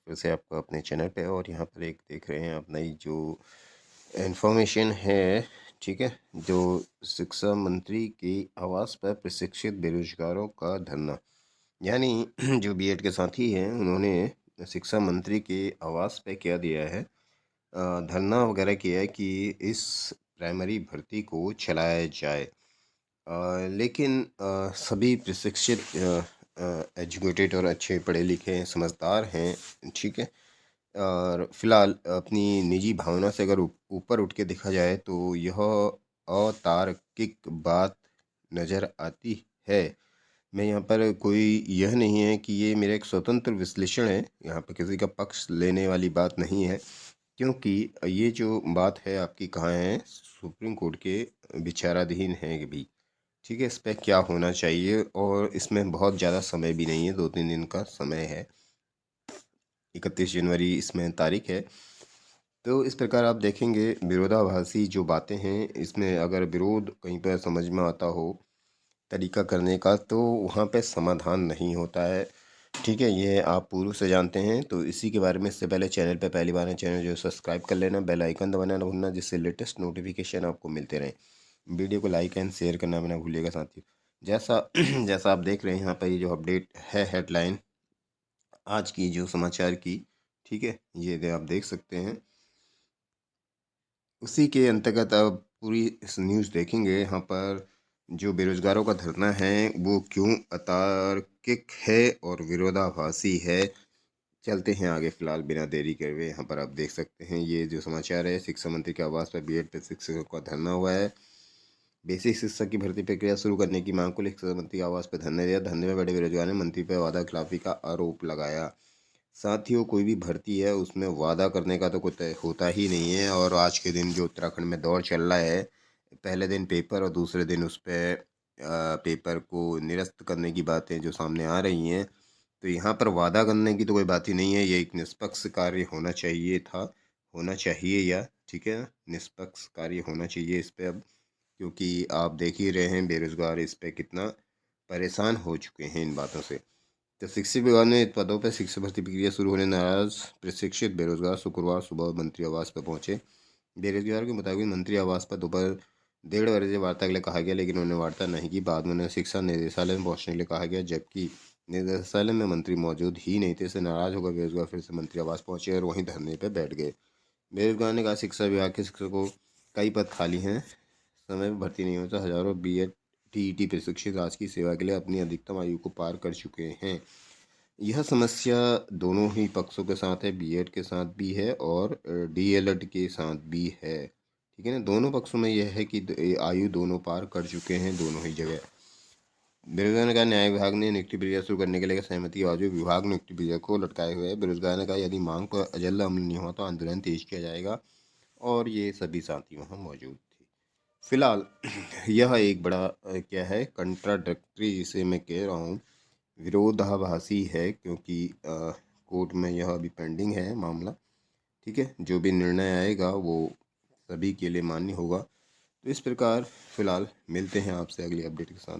फिर से आपका अपने चैनल पे। और यहाँ पर एक देख रहे हैं आप नई जो इन्फॉर्मेशन है, ठीक है, जो शिक्षा मंत्री की आवाज़ पर प्रशिक्षित बेरोजगारों का धरना। यानी जो बीएड के साथी हैं उन्होंने शिक्षा मंत्री के आवाज़ पे क्या दिया है, धरना वगैरह किया है कि इस प्राइमरी भर्ती को चलाया जाए। लेकिन सभी प्रशिक्षित एजुकेटेड और अच्छे पढ़े लिखे समझदार हैं, ठीक है। और फिलहाल अपनी निजी भावना से अगर ऊपर उठ के देखा जाए तो यह अतार्किक बात नज़र आती है। मैं यहाँ पर कोई यह नहीं है कि ये मेरा एक स्वतंत्र विश्लेषण है, यहाँ पर किसी का पक्ष लेने वाली बात नहीं है, क्योंकि ये जो बात है आपकी कहाँ है, सुप्रीम कोर्ट के विचाराधीन है भी, ठीक है। इस पे क्या होना चाहिए, और इसमें बहुत ज़्यादा समय भी नहीं है, 2-3 दिन का समय है। 31 जनवरी इसमें तारीख है। तो इस प्रकार आप देखेंगे विरोधाभासी जो बातें हैं, इसमें अगर विरोध कहीं पर समझ में आता हो तरीका करने का, तो वहाँ पे समाधान नहीं होता है, ठीक है। ये आप पूर्व से जानते हैं। तो इसी के बारे में इससे पहले चैनल पे पहली बार है, चैनल जो सब्सक्राइब कर लेना, बेल आइकन दबाना ना भूलना, जिससे लेटेस्ट नोटिफिकेशन आपको मिलते रहें। वीडियो को लाइक एंड शेयर करना भी ना भूलिएगा साथियों। जैसा जैसा आप देख रहे हैं यहाँ पर, ये जो अपडेट है हेडलाइन आज की जो समाचार की, ठीक है, ये आप देख सकते हैं। उसी के अंतर्गत अब पूरी इस न्यूज़ देखेंगे। यहाँ पर जो बेरोजगारों का धरना है वो क्यों अतार्किक है और विरोधाभासी है। चलते हैं आगे, फिलहाल बिना देरी करे हुए। यहाँ पर आप देख सकते हैं ये जो समाचार है, शिक्षा मंत्री के आवास पर बीएड पे शिक्षकों का धरना हुआ है। बेसिक शिक्षक की भर्ती प्रक्रिया शुरू करने की मांग को लेकर शिक्षा मंत्री के आवास पर धरना दिया। धरने में बड़े बेरोजगार ने मंत्री पर वादा खिलाफी का आरोप लगाया। साथियों, कोई भी भर्ती है उसमें वादा करने का तो कुछ होता ही नहीं है। और आज के दिन जो उत्तराखंड में दौर चल रहा है, पहले दिन पेपर और दूसरे दिन उस पर पेपर को निरस्त करने की बातें जो सामने आ रही हैं, तो यहाँ पर वादा करने की तो कोई बात ही नहीं है। ये एक निष्पक्ष कार्य होना चाहिए था, होना चाहिए, या ठीक है, निष्पक्ष कार्य होना चाहिए इस पे अब, क्योंकि आप देख ही रहे हैं बेरोजगार इस पे कितना परेशान हो चुके हैं इन बातों से। तो शिक्षा विभाग ने पदों पर शिक्षक भर्ती प्रक्रिया शुरू होने नाराज प्रशिक्षित बेरोजगार शुक्रवार सुबह मंत्री आवास पर पहुंचे। बेरोजगार के मुताबिक मंत्री आवास पर दोपहर 1:30 बजे वार्ता के लिए कहा गया, लेकिन उन्होंने वार्ता नहीं की। बाद में उन्हें शिक्षा निदेशालय में पहुंचने के लिए कहा गया, जबकि निदेशालय में मंत्री मौजूद ही नहीं थे। इससे नाराज होकर बेरोजगार फिर से मंत्री आवास पहुंचे और वहीं धरने पर बैठ गए। बेरोजगार ने कहा, शिक्षा विभाग के शिक्षकों कई पद खाली हैं, समय पर भर्ती नहीं होता। हजारों बीएड टीईटी प्रशिक्षित आज की सेवा के लिए अपनी अधिकतम आयु को पार कर चुके हैं। यह समस्या दोनों ही पक्षों के साथ है, बीएड के साथ भी है और डीएलएड के साथ भी है, ठीक है ना। दोनों पक्षों में यह है कि आयु दोनों पार कर चुके हैं दोनों ही जगह। बेरोजगार ने कहा, न्याय विभाग ने नियुक्ति प्रक्रिया शुरू करने के लिए सहमति के बावजूद विभाग नियुक्ति प्रक्रिया को लटकाए हुए है। बेरोजगार ने कहा, यदि मांग पर जल्द अमल नहीं हुआ तो आंदोलन तेज किया जाएगा। और ये सभी साथी वहाँ मौजूद थे। फिलहाल यह एक बड़ा क्या है, कंट्राडक्टरी जिसे मैं कह रहा हूँ, विरोधाभासी है, क्योंकि कोर्ट में यह अभी पेंडिंग है मामला, ठीक है। जो भी निर्णय आएगा वो सभी के लिए मान्य होगा। तो इस प्रकार फिलहाल मिलते हैं आपसे अगली अपडेट के साथ।